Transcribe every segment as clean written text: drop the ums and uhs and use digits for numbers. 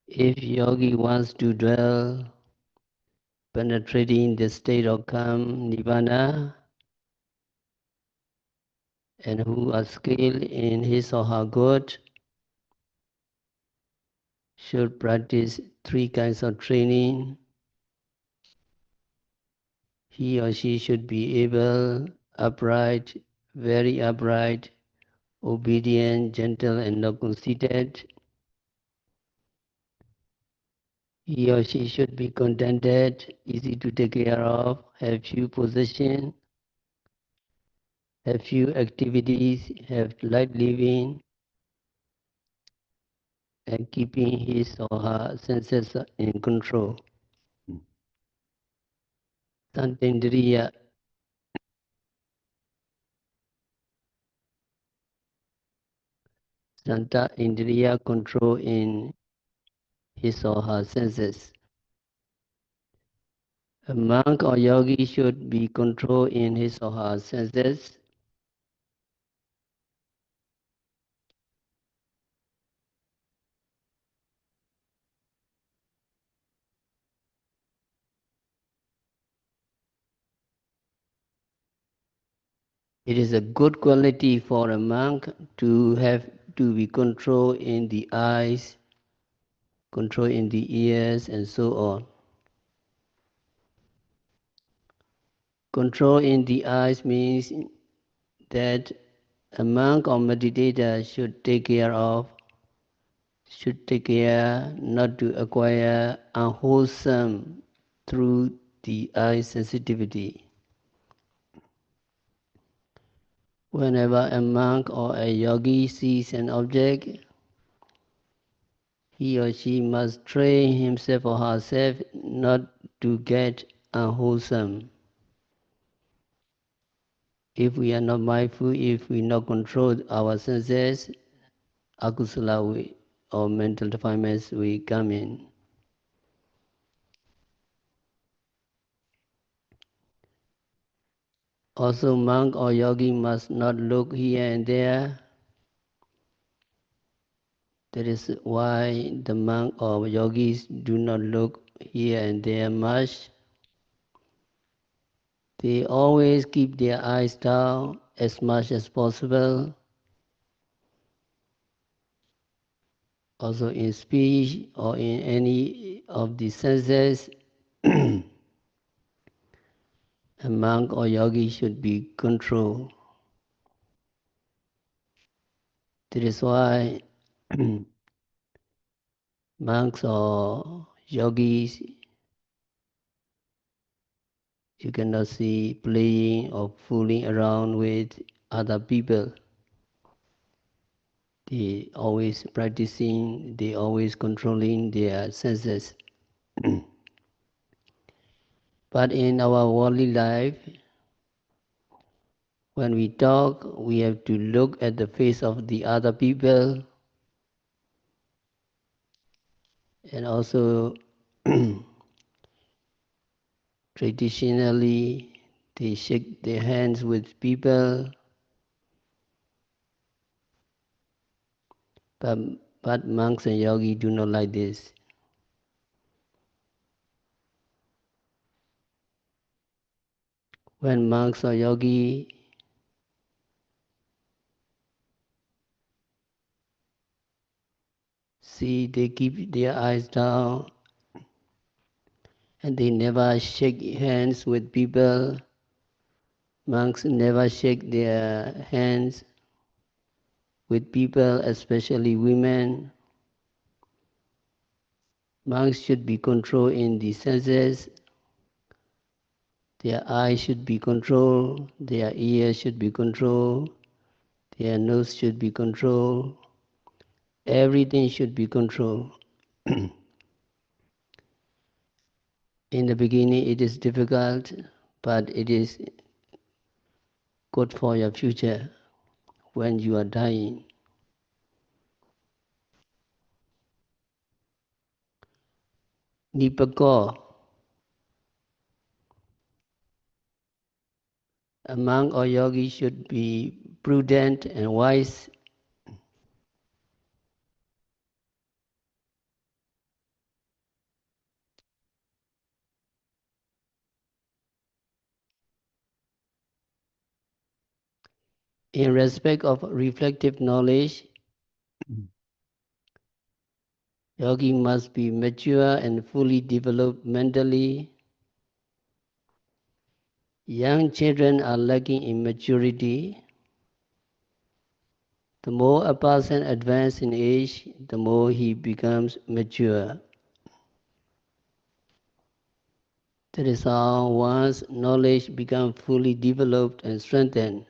If yogi wants to dwell, penetrating the state of calm, nirvana, and who are skilled in his or her good, should practice 3 kinds of training. He or she should be able, upright, very upright, obedient, gentle, and not conceited. He or she should be contented, easy to take care of, have few possessions, have few activities, have light living, and keeping his or her senses in control. Santindriya, Santa Indriya control in his or her senses. A monk or yogi should be controlled in his or her senses. It is a good quality for a monk to have to be controlled in the eyes, control in the ears, and so on. Control in the eyes means that a monk or meditator should take care not to acquire unwholesome through the eye sensitivity. Whenever a monk or a yogi sees an object, he or she must train himself or herself not to get unwholesome. If we are not mindful, if we not control our senses, akusala or mental defilements will come in. Also, monk or yogi must not look here and there. That is why the monk or yogis do not look here and there much. They always keep their eyes down as much as possible. Also in speech or in any of the senses, a monk or yogi should be controlled. That is why monks or yogis, you cannot see playing or fooling around with other people. They always practicing, they always controlling their senses. But in our worldly life, when we talk, we have to look at the face of the other people, and also traditionally they shake their hands with people, but monks and yogis do not like this. When monks or yogis see, they keep their eyes down and they never shake hands with people. Monks never shake their hands with people, especially women. Monks should be controlled in the senses. Their eyes should be controlled, their ears should be controlled, their nose should be controlled. Everything should be controlled. In the beginning it is difficult, but it is good for your future when you are dying. Nipako, a monk or yogi should be prudent and wise. In respect of reflective knowledge, yogi must be mature and fully developed mentally. Young children are lacking in maturity. The more a person advances in age, the more he becomes mature. That is how one's knowledge becomes fully developed and strengthened.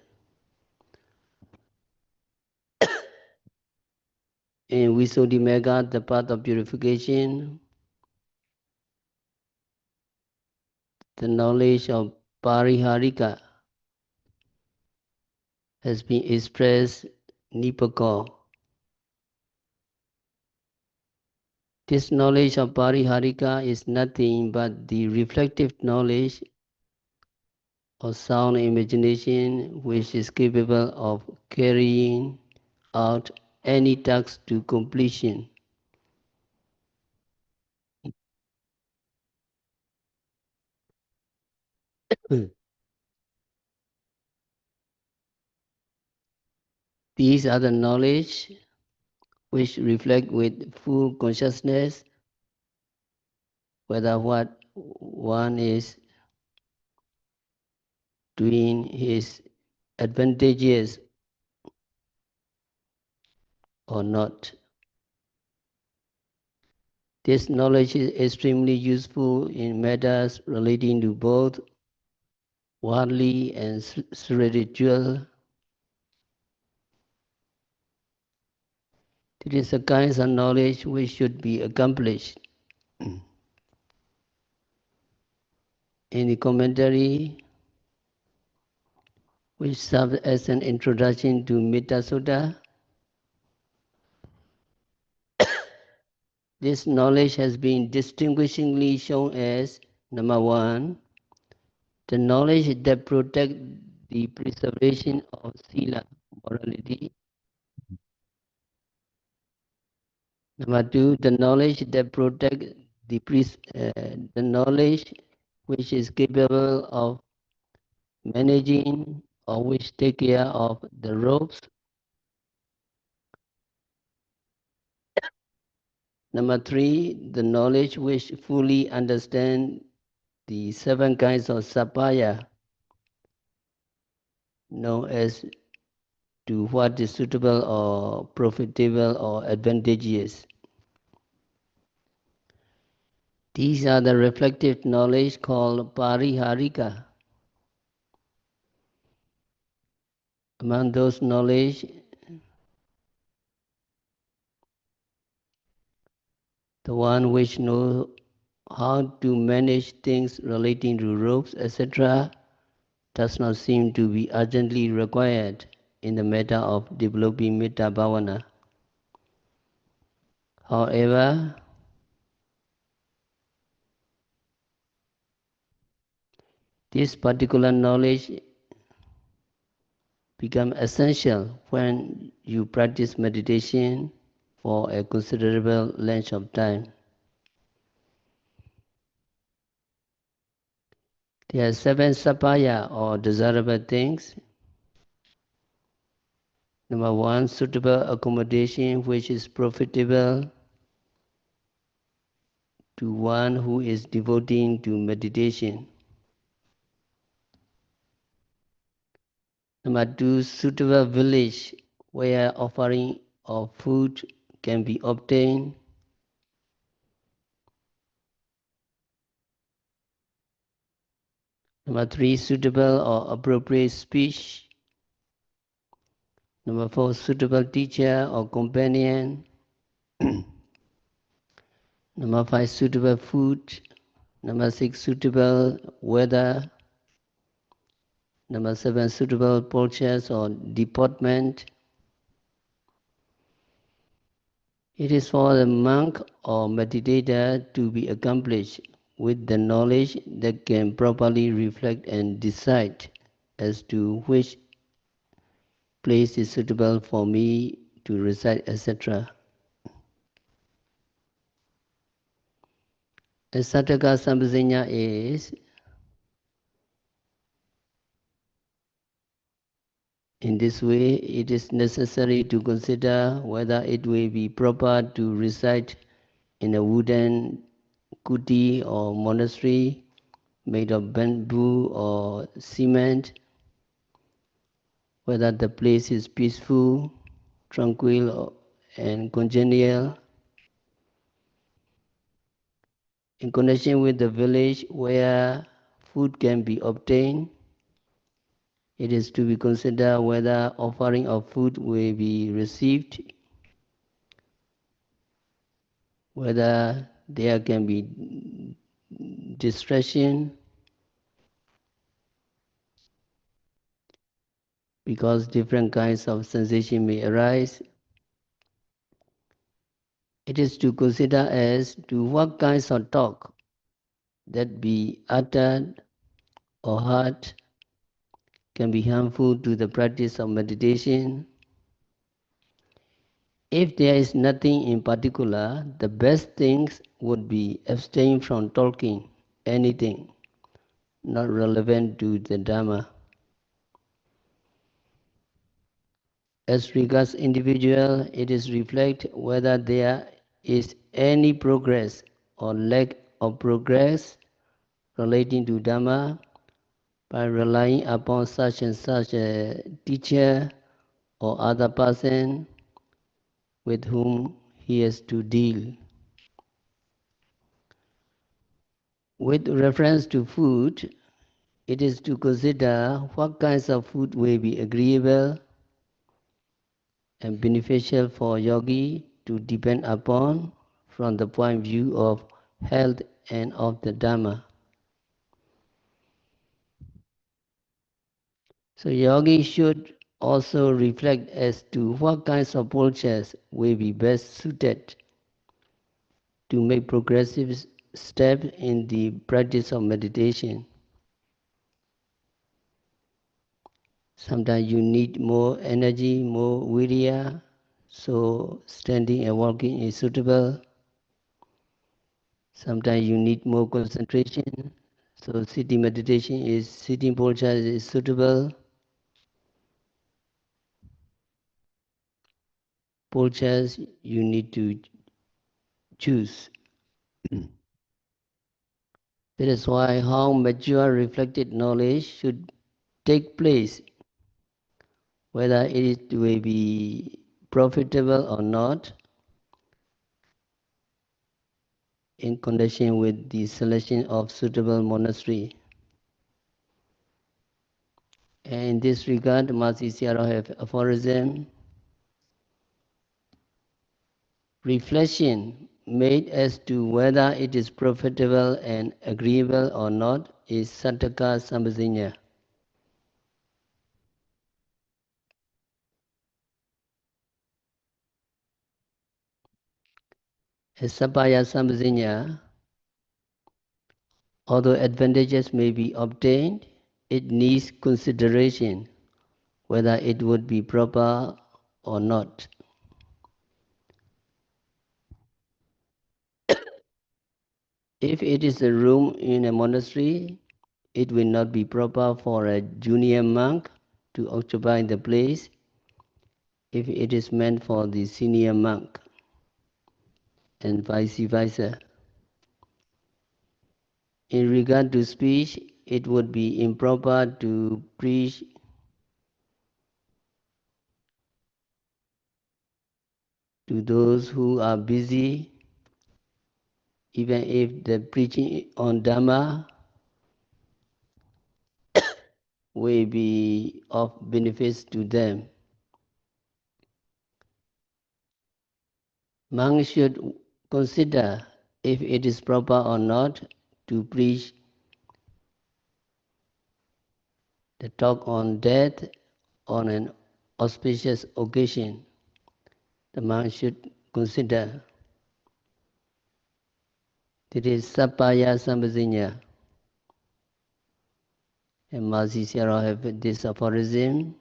In Visuddhimagga, the path of purification, the knowledge of pariharika has been expressed nipako. This knowledge of pariharika is nothing but the reflective knowledge of sound imagination which is capable of carrying out any task to completion. These are the knowledge which reflect with full consciousness whether what one is doing is advantageous or not. This knowledge is extremely useful in matters relating to both worldly and spiritual. It is a kind of knowledge which should be accomplished. In the commentary, which serves as an introduction to Metta Sutta, this knowledge has been distinguishingly shown as, number one, the knowledge that protects the preservation of sila, morality. Number two, the knowledge that protects the knowledge which is capable of managing or which take care of the ropes. Number three, the knowledge which fully understands the 7 kinds of sapaya, known as to what is suitable or profitable or advantageous. These are the reflective knowledge called pariharika. Among those knowledge, the one which knows how to manage things relating to ropes, etc., does not seem to be urgently required in the matter of developing metta bhavana. However, this particular knowledge becomes essential when you practice meditation for a considerable length of time. There are 7 sapaya or desirable things. Number 1, suitable accommodation which is profitable to one who is devoting to meditation. Number 2, suitable village where offering of food can be obtained. Number 3, suitable or appropriate speech. Number 4, suitable teacher or companion. Number 5, suitable food. Number 6, suitable weather. Number 7, suitable purchase or deportment. It is for the monk or meditator to be accomplished with the knowledge that can properly reflect and decide as to which place is suitable for me to reside, etc. A Sataka Sampasanya is in In this way, it is necessary to consider whether it will be proper to reside in a wooden kuti or monastery made of bamboo or cement, whether the place is peaceful, tranquil, and congenial. In connection with the village where food can be obtained, it is to be considered whether offering of food will be received, whether there can be distraction, because different kinds of sensation may arise. It is to consider as to what kinds of talk that be uttered or heard can be harmful to the practice of meditation. If there is nothing in particular, the best things would be abstain from talking anything not relevant to the Dhamma. As regards individual, it is reflect whether there is any progress or lack of progress relating to Dhamma by relying upon such and such a teacher or other person with whom he has to deal. With reference to food, it is to consider what kinds of food will be agreeable and beneficial for yogi to depend upon from the point of view of health and of the Dhamma. So yogi should also reflect as to what kinds of postures will be best suited to make progressive steps in the practice of meditation. Sometimes you need more energy, more virya, so standing and walking is suitable. Sometimes you need more concentration, so sitting posture is suitable. Postures you need to choose. That is why how mature reflected knowledge should take place, whether it will be profitable or not, in connection with the selection of suitable monastery. And in this regard, Master Sayadaw have aphorism, reflection made as to whether it is profitable and agreeable or not is Sattaka Sambhasinya. As Sapaya Sambhasinya, although advantages may be obtained, it needs consideration whether it would be proper or not. If it is a room in a monastery, it will not be proper for a junior monk to occupy the place if it is meant for the senior monk, and vice versa. In regard to speech, it would be improper to preach to those who are busy, even if the preaching on Dhamma will be of benefit to them. Monks should consider if it is proper or not to preach the talk on death on an auspicious occasion. The monk should consider. That is Sappaya Sambhasinya. And Master Sayadaw have this aphorism,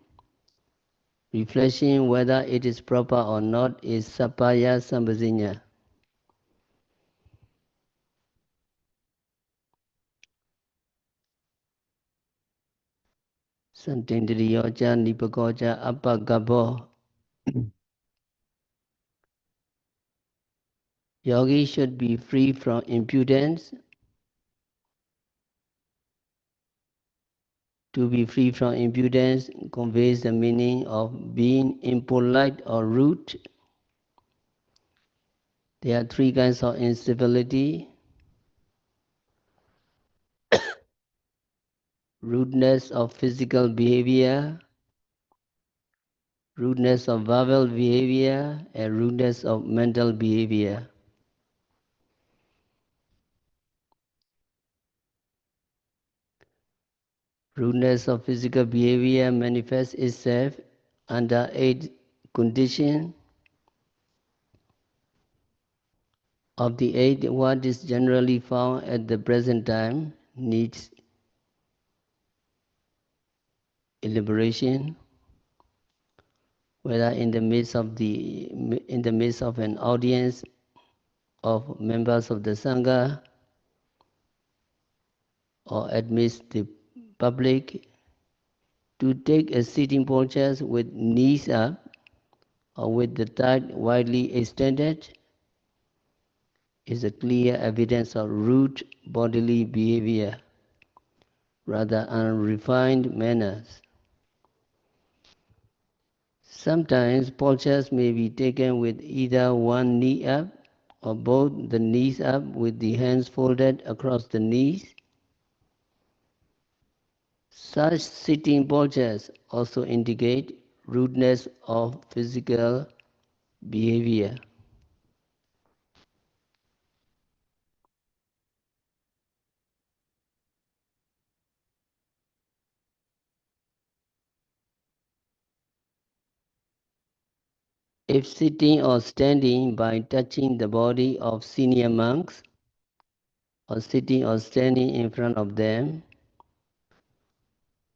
reflection whether it is proper or not is Sappaya Sambhasinya. Santindriyocha Nipakocha Apagabo. Yogi should be free from impudence. To be free from impudence conveys the meaning of being impolite or rude. There are three kinds of incivility: rudeness of physical behavior, rudeness of verbal behavior, and rudeness of mental behavior. Rudeness of physical behavior manifests itself under 8 conditions. Of the 8, what is generally found at the present time needs elaboration, whether in the midst of an audience of members of the Sangha or amidst the public. To take a sitting posture with knees up or with the thigh widely extended is a clear evidence of rude bodily behavior, rather unrefined manners. Sometimes postures may be taken with either one knee up or both the knees up with the hands folded across the knees. Such sitting postures also indicate rudeness of physical behavior. If sitting or standing by touching the body of senior monks, or sitting or standing in front of them,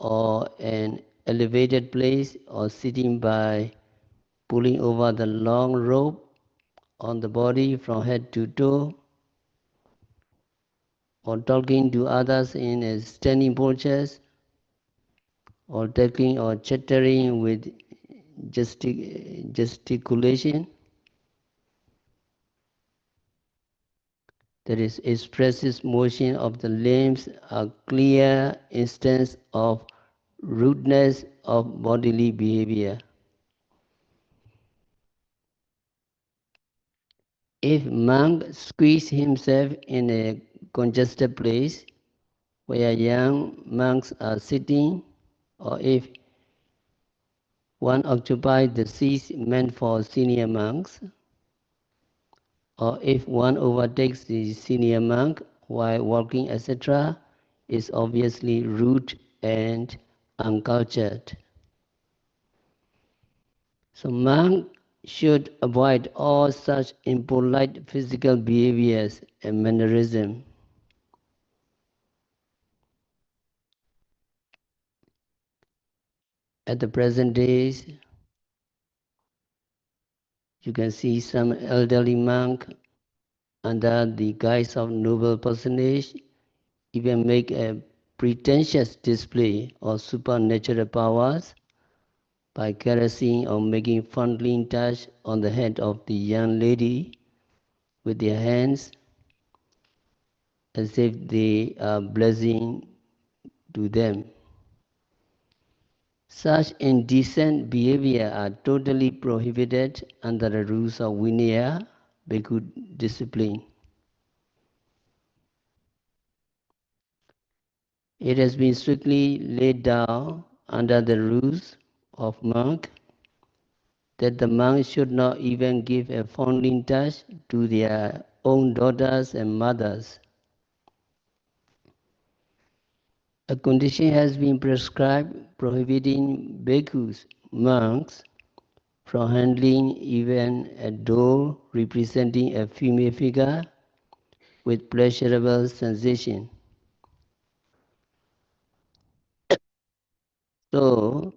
or an elevated place, or sitting by pulling over the long rope on the body from head to toe, or talking to others in a standing posture, or talking or chattering with gesticulation, that is, expresses motion of the limbs, a clear instance of rudeness of bodily behavior. If monk squeeze himself in a congested place where young monks are sitting, or if one occupies the seats meant for senior monks, or if one overtakes the senior monk while walking, etc., is obviously rude and uncultured. So monk should avoid all such impolite physical behaviors and mannerism. At the present days, you can see some elderly monk under the guise of noble personage even make a pretentious display of supernatural powers by caressing or making fondling touch on the head of the young lady with their hands as if they are blessing to them. Such indecent behavior are totally prohibited under the rules of Vinaya, Bhikkhu discipline. It has been strictly laid down under the rules of monk that the monks should not even give a fondling touch to their own daughters and mothers. A condition has been prescribed prohibiting bhikkhus, monks, from handling even a doll representing a female figure with pleasurable sensation. So,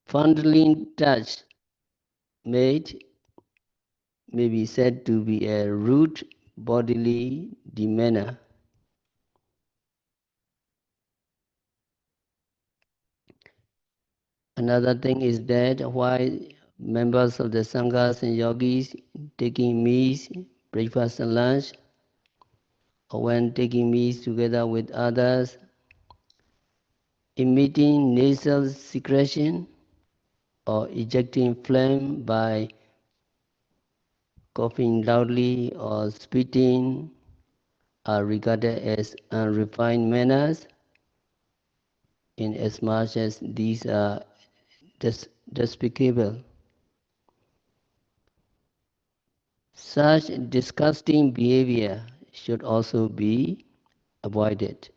fondling touch made may be said to be a rude bodily demeanor. Another thing is that while members of the Sanghas and Yogis taking meals, breakfast and lunch, or when taking meals together with others, emitting nasal secretion or ejecting phlegm by coughing loudly or spitting are regarded as unrefined manners, in as much as these are despicable. Such disgusting behavior should also be avoided.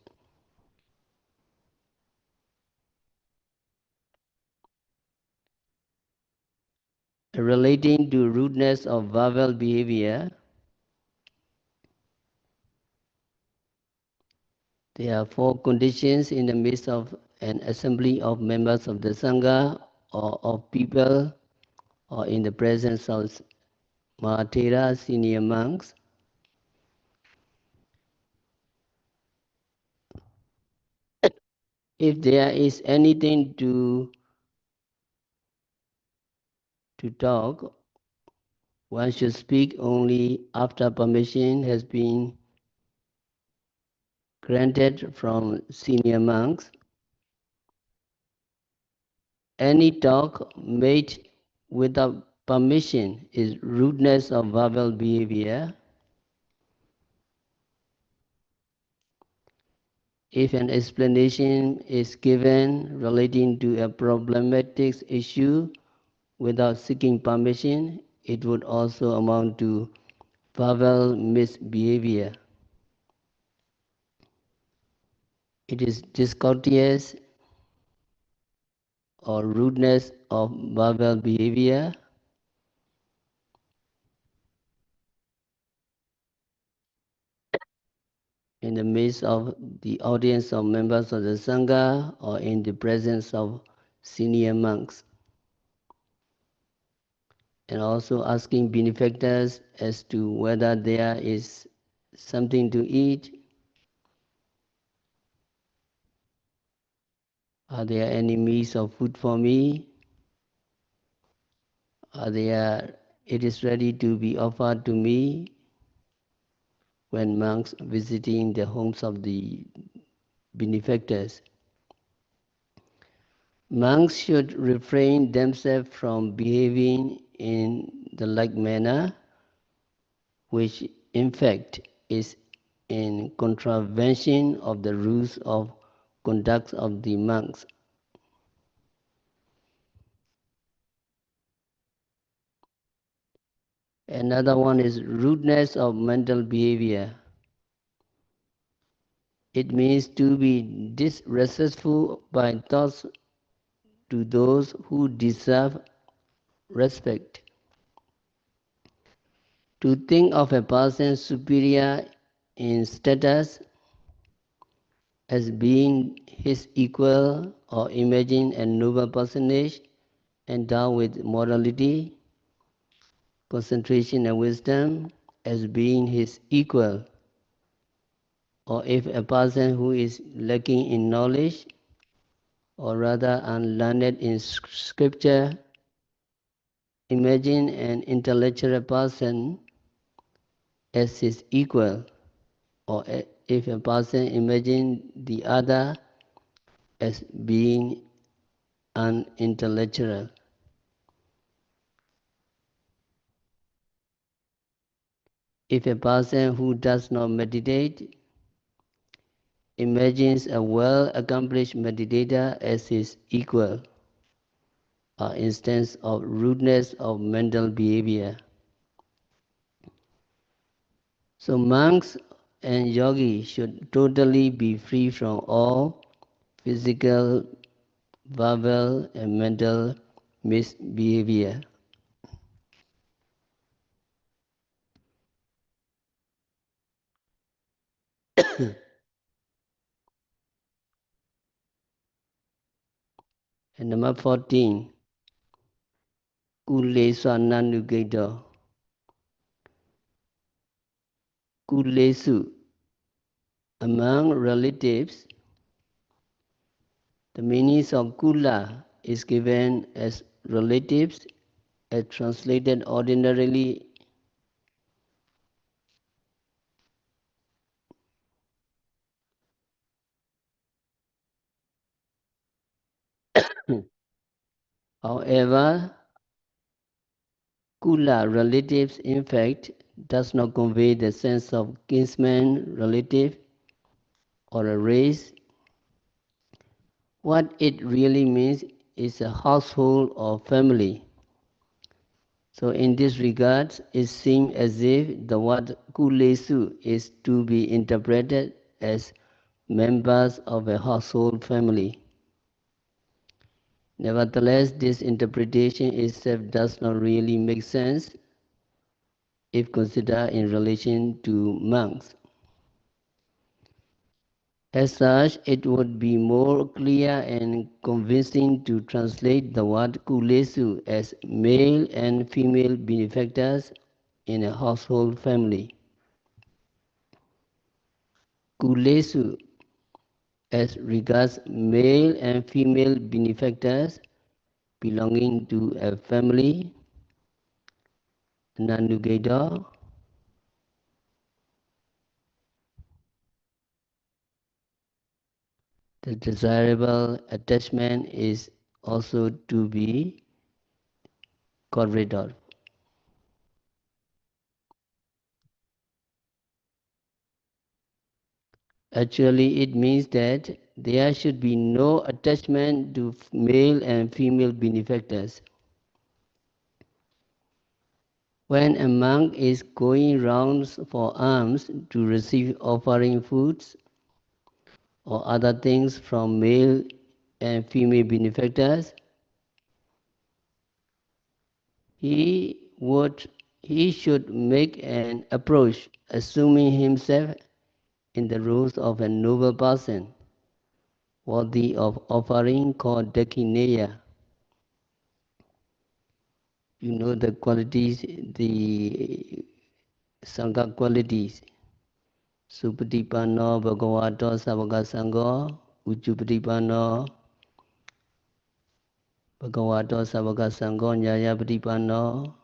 Relating to rudeness of verbal behavior, there are 4 conditions in the midst of an assembly of members of the Sangha or of people or in the presence of Mahatera senior monks. If there is anything to talk, one should speak only after permission has been granted from senior monks. Any talk made without permission is rudeness of verbal behavior. If an explanation is given relating to a problematic issue without seeking permission, it would also amount to verbal misbehavior. It is discourteous or rudeness of verbal behavior in the midst of the audience of members of the Sangha or in the presence of senior monks. And also asking benefactors as to whether there is something to eat. Are there any meals of food for me? It is ready to be offered to me when monks visiting the homes of the benefactors. Monks should refrain themselves from behaving in the like manner, which in fact is in contravention of the rules of conduct of the monks. Another one is rudeness of mental behavior. It means to be disrespectful by thoughts to those who deserve respect. To think of a person superior in status as being his equal, or imagine a noble personage endowed with morality, concentration and wisdom as being his equal, or if a person who is lacking in knowledge or rather unlearned in scripture, imagine an intellectual person as his equal, or if a person imagine the other as being unintellectual. If a person who does not meditate imagines a well-accomplished meditator as his equal, are instance of rudeness of mental behavior. So monks and yogis should totally be free from all physical, verbal and mental misbehavior. And number 14, Kuleswa Nanugato. Kulesu. Among relatives, the meanings of kula is given as relatives, as translated ordinarily however, kula relatives in fact does not convey the sense of kinsman relative or a race. What it really means is a household or family. So in this regard, it seems as if the word kulesu is to be interpreted as members of a household family. Nevertheless, this interpretation itself does not really make sense if considered in relation to monks. As such, it would be more clear and convincing to translate the word kulesu as male and female benefactors in a household family. Kulesu as regards male and female benefactors belonging to a family, Nanugeda. The desirable attachment is also to be corridor. Actually, it means that there should be no attachment to male and female benefactors. When a monk is going rounds for alms to receive offering foods or other things from male and female benefactors, he should make an approach, assuming himself in the roles of a noble person, worthy of offering, called Dakineya. You know the qualities, the Sangha qualities. Supatipanno Bhagavato Savaka Sangho, Ujjupatipanno Bhagavato Savaka Sangho, Nyayapatipanno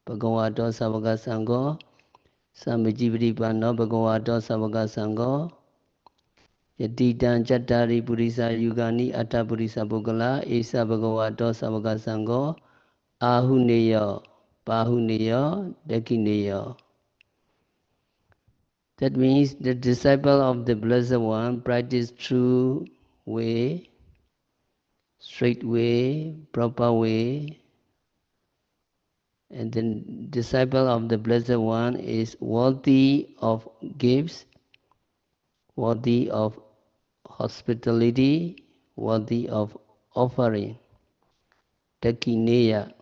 Bhagavato Savaka Sangho, Samajipatipanno Bhagavato Savaka Sangho, Yatitan Chattari Purisa Yugani Atta Purisa Bhogala, Esa Bhagavato Savaka Sangho, Ahuneya, Pahuneya, Dakineya. That means the disciple of the Blessed One practice true way, straight way, proper way, and the disciple of the Blessed One is worthy of gifts, worthy of hospitality, worthy of offering. Dakineya.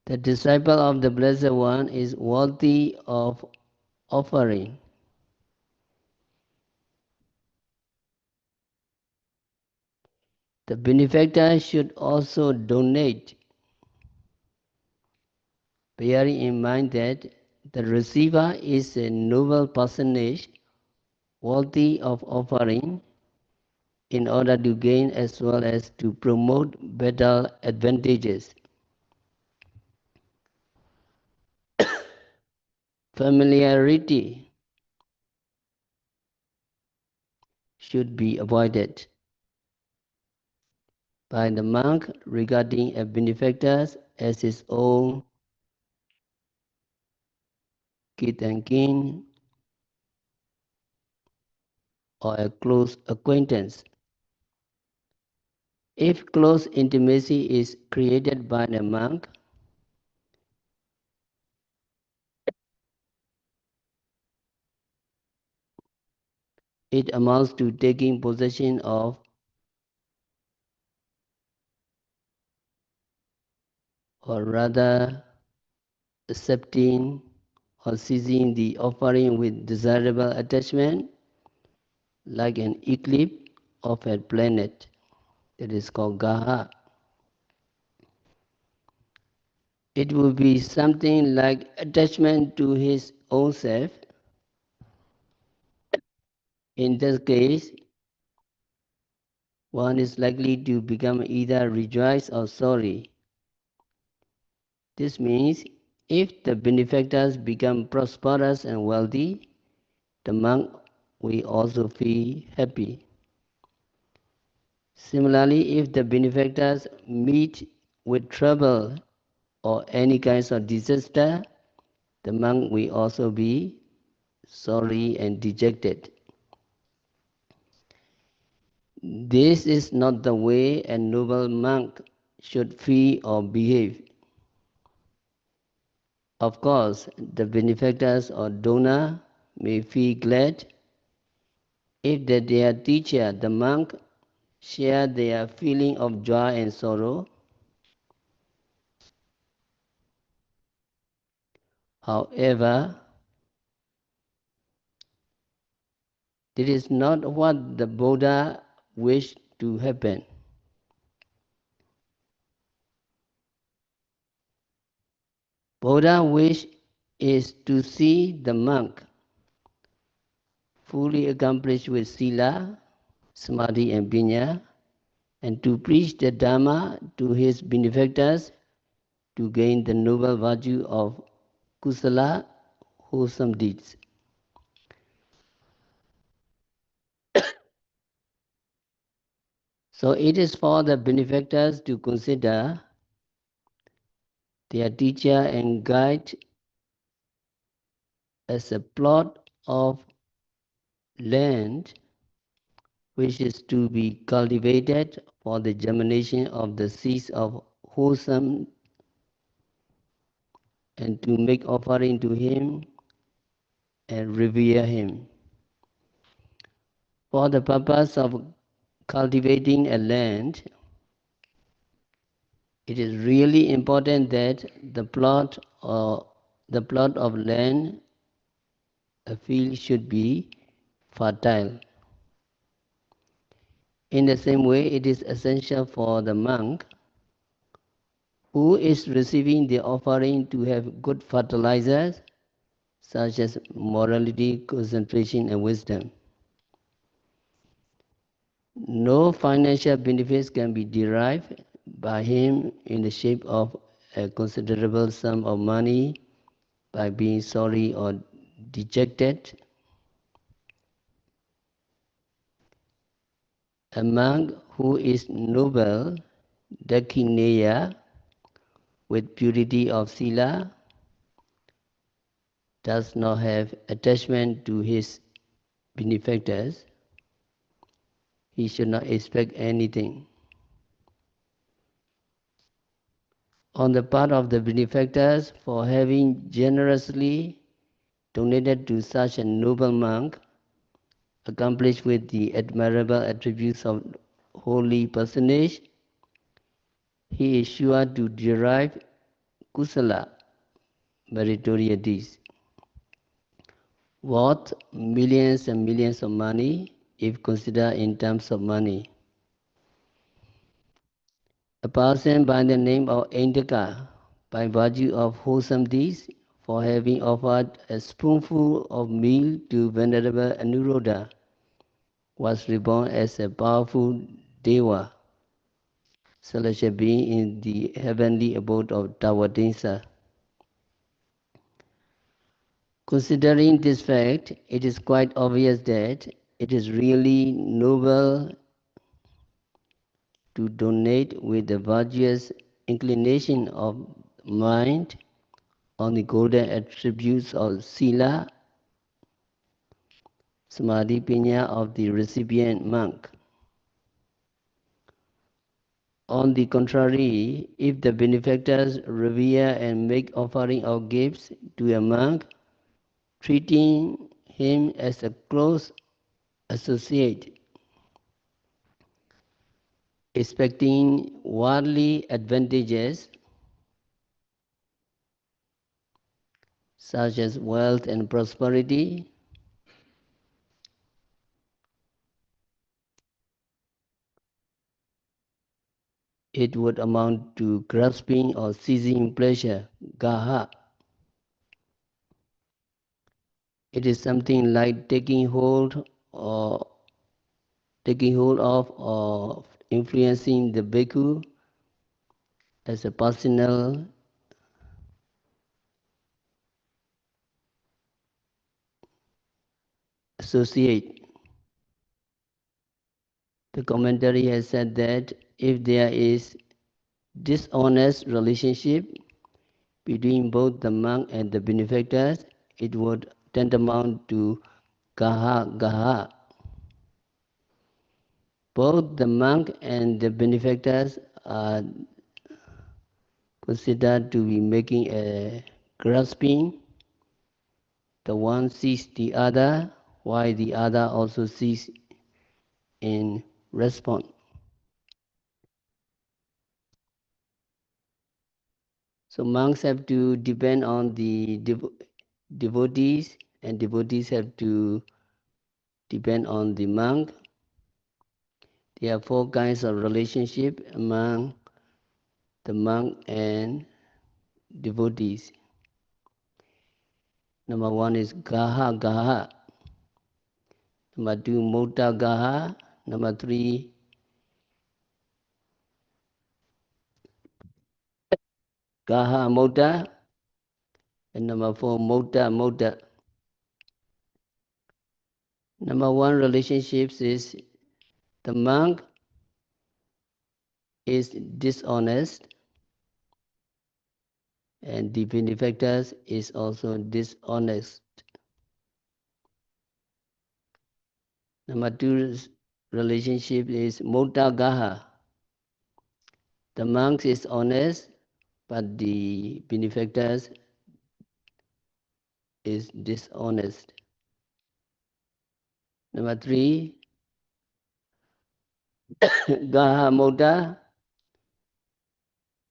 The disciple of the Blessed One is worthy of offering. The benefactor should also donate, bearing in mind that the receiver is a noble personage worthy of offering in order to gain as well as to promote better advantages. Familiarity should be avoided by the monk regarding a benefactor as his own kith and kin or a close acquaintance. If close intimacy is created by the monk, it amounts to taking possession of, or rather accepting or seizing the offering with desirable attachment, like an eclipse of a planet that is called Gaha. It will be something like attachment to his own self. In this case, one is likely to become either rejoiced or sorry. This means if the benefactors become prosperous and wealthy, the monk will also feel happy. Similarly, if the benefactors meet with trouble or any kinds of disaster, the monk will also be sorry and dejected. This is not the way a noble monk should feel or behave. Of course, the benefactors or donor may feel glad if their teacher, the monk, share their feeling of joy and sorrow. However, this is not what the Buddha wished to happen. Buddha wish is to see the monk fully accomplished with sila, samadhi and panya, and to preach the Dhamma to his benefactors to gain the noble virtue of kusala, wholesome deeds. So it is for the benefactors to consider their teacher and guide as a plot of land which is to be cultivated for the germination of the seeds of wholesome, and to make offering to him and revere him. For the purpose of cultivating a land, it is really important that the plot of land, a field, should be fertile. In the same way, it is essential for the monk who is receiving the offering to have good fertilizers such as morality, concentration, and wisdom. No financial benefits can be derived by him in the shape of a considerable sum of money by being sorry or dejected. A monk who is noble, dakineya, with purity of sila, does not have attachment to his benefactors. He should not expect anything. On the part of the benefactors for having generously donated to such a noble monk, accomplished with the admirable attributes of holy personage, he is sure to derive kusala, meritorious deeds, worth millions and millions of money if considered in terms of money. A person by the name of Indaka, by virtue of wholesome deeds, for having offered a spoonful of meal to Venerable Anuruddha, was reborn as a powerful Deva, celestial being in the heavenly abode of Tawadinsa. Considering this fact, it is quite obvious that it is really noble to donate with the virtuous inclination of mind on the golden attributes of sila, samadhi, panya of the recipient monk. On the contrary, if the benefactors revere and make offering of gifts to a monk, treating him as a close associate, expecting worldly advantages such as wealth and prosperity, it would amount to grasping or seizing pleasure, gaha. It is something like taking hold or taking hold of influencing the bhikkhu as a personal associate. The commentary has said that if there is dishonest relationship between both the monk and the benefactors, it would tantamount to gaha gaha. Both the monk and the benefactors are considered to be making a grasping. The one sees the other, while the other also sees in response. So monks have to depend on the devotees, and devotees have to depend on the monk. There are four kinds of relationship among the monk and devotees. Number one is gaha gaha. Number two, mota gaha. Number three, gaha mota. And number four, mota mota. Number one relationships is the monk is dishonest and the benefactors is also dishonest. Number two relationship is mota gaha. The monk is honest, but the benefactors is dishonest. Number three, gaha mota.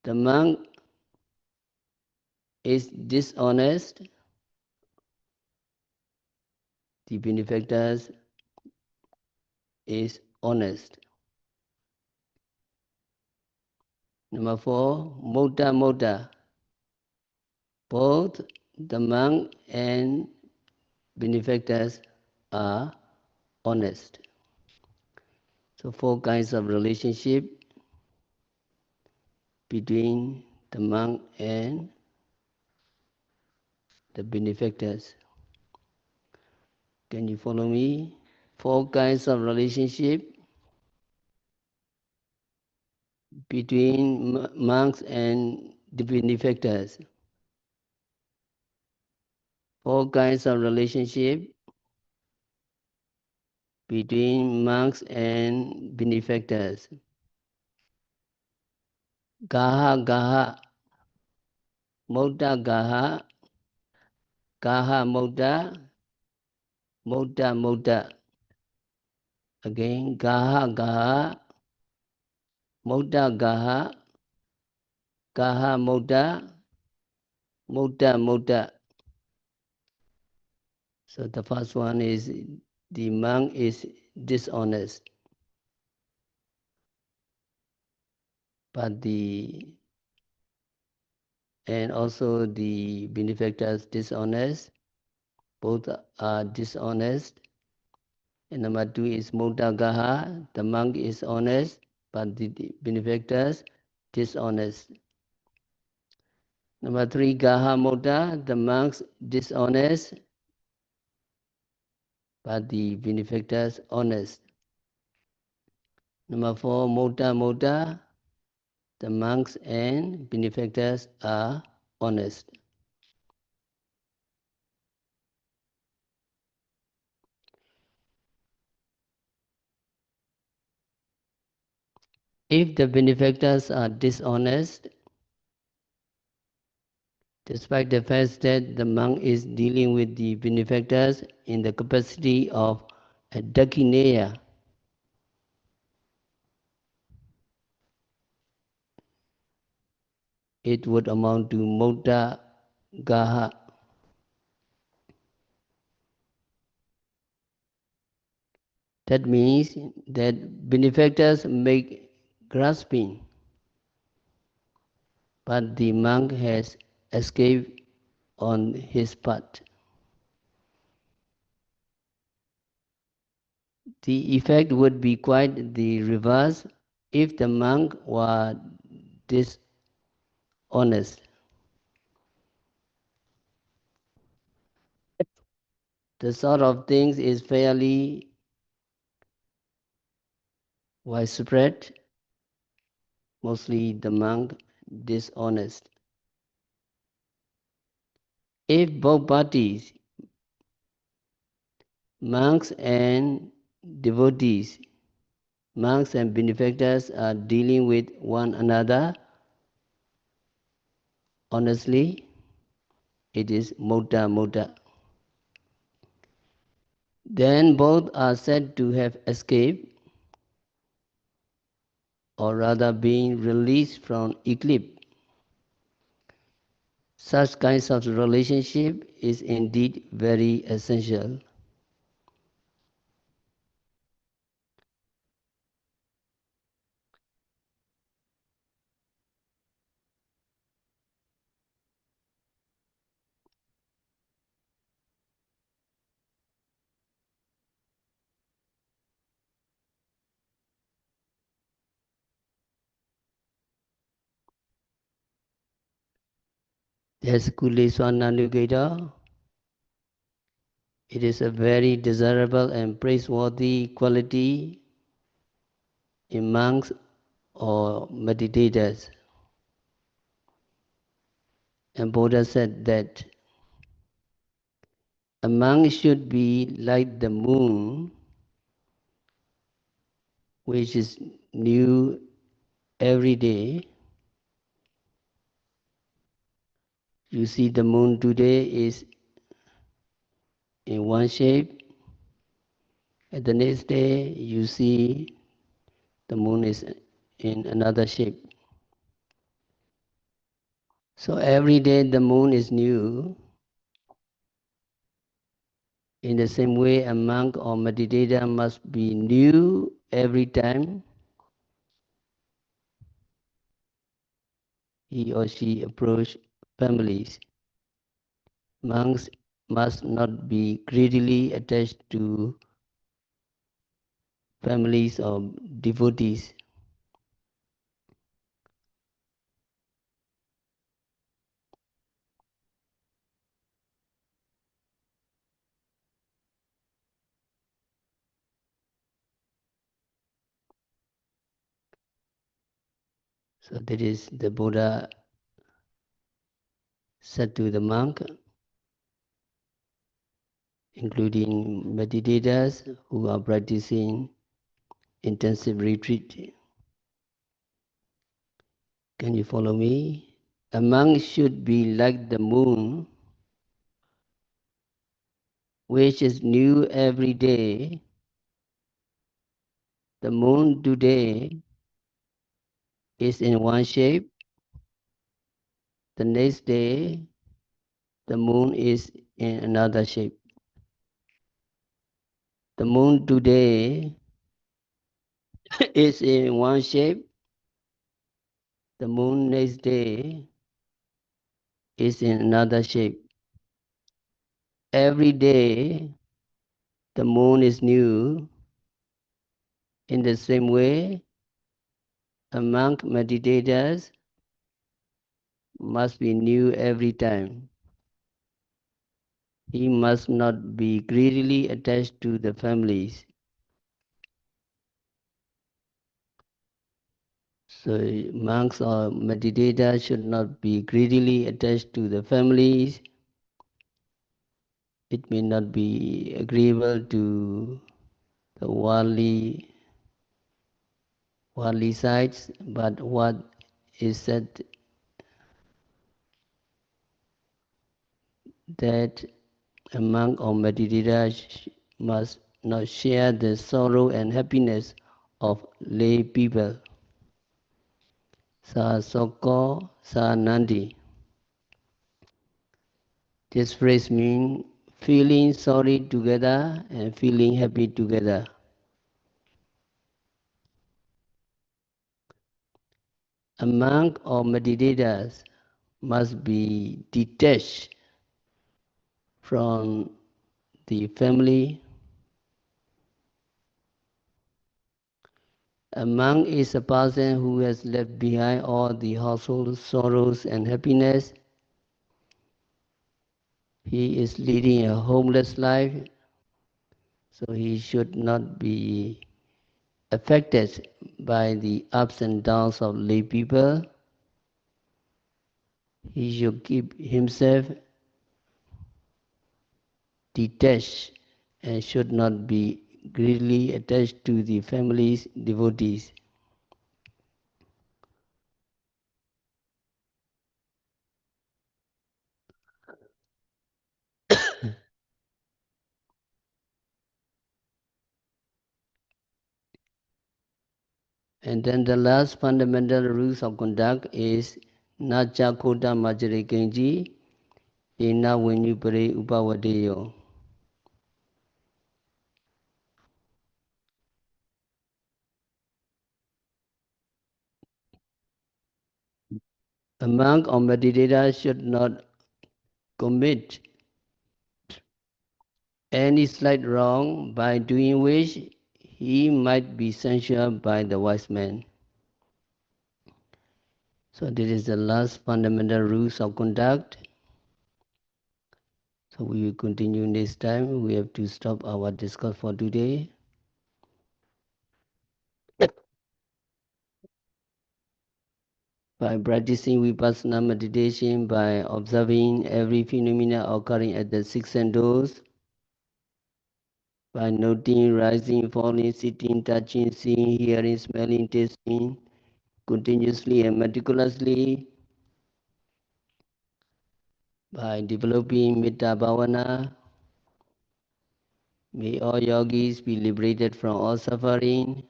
The monk is dishonest. The benefactors is honest. Number four, mota mota. Both the monk and benefactors are honest. So four kinds of relationship between the monk and the benefactors. Can you follow me? Four kinds of relationship between monks and the benefactors. Four kinds of relationship between monks and benefactors. Gaha gaha, mota gaha, gaha mota, mota mota. Again, gaha gaha, mota gaha, gaha mota, mota mota. So the first one is the monk is dishonest, but and also the benefactors dishonest. Both are dishonest. And number two is mota gaha. The monk is honest, but the benefactors dishonest. Number three, gaha mota. The monks dishonest, but the benefactors honest. Number four, mota mota. The monks and benefactors are honest. If the benefactors are dishonest, despite the fact that the monk is dealing with the benefactors in the capacity of a dakineya, it would amount to mota gaha. That means that benefactors make grasping, but the monk has escaped on his part. The effect would be quite the reverse if the monk were dishonest. The sort of things is fairly widespread, mostly the monk dishonest. If both parties, monks and devotees, monks and benefactors are dealing with one another honestly, it is mutta. Then both are said to have escaped, or rather being released from eclipse. Such kinds of relationship is indeed very essential. There's Kuleswananugata. It is a very desirable and praiseworthy quality in monks or meditators. And Buddha said that a monk should be like the moon, which is new every day. You see the moon today is in one shape, and the next day you see the moon is in another shape. So every day the moon is new. In the same way, a monk or meditator must be new every time he or she approach families. Monks must not be greedily attached to families or devotees. So that is the Buddha said to the monk, including meditators who are practicing intensive retreat. Can you follow me? A monk should be like the moon, which is new every day. The moon today is in one shape. The next day, the moon is in another shape. The moon today is in one shape. The moon next day is in another shape. Every day, the moon is new. In the same way, a monk meditators must be new every time. He must not be greedily attached to the families. So monks or meditators should not be greedily attached to the families. It may not be agreeable to the worldly sides, but what is said that a monk or meditator must not share the sorrow and happiness of lay people. Sa Soko Sa Nandi. This phrase means feeling sorry together and feeling happy together. A monk or meditators must be detached from the family A monk is a person who has left behind all the household sorrows and happiness. He is leading a homeless life, so he should not be affected by the ups and downs of lay people. He should keep himself detached and should not be greedily attached to the family's devotees. And then the last fundamental rules of conduct is Nacha Kota Majare Kenji, Ena Vinyupare Upavadeyo. A monk or meditator should not commit any slight wrong, by doing which he might be censured by the wise man. So this is the last fundamental rules of conduct. So we will continue next time. We have to stop our discourse for today. By practicing vipassana meditation, by observing every phenomena occurring at the six senses, by noting rising, falling, sitting, touching, seeing, hearing, smelling, tasting, continuously and meticulously, by developing Metta Bhavana, may all yogis be liberated from all suffering.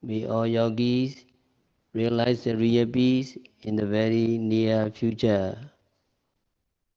May all yogis realize the real peace in the very near future.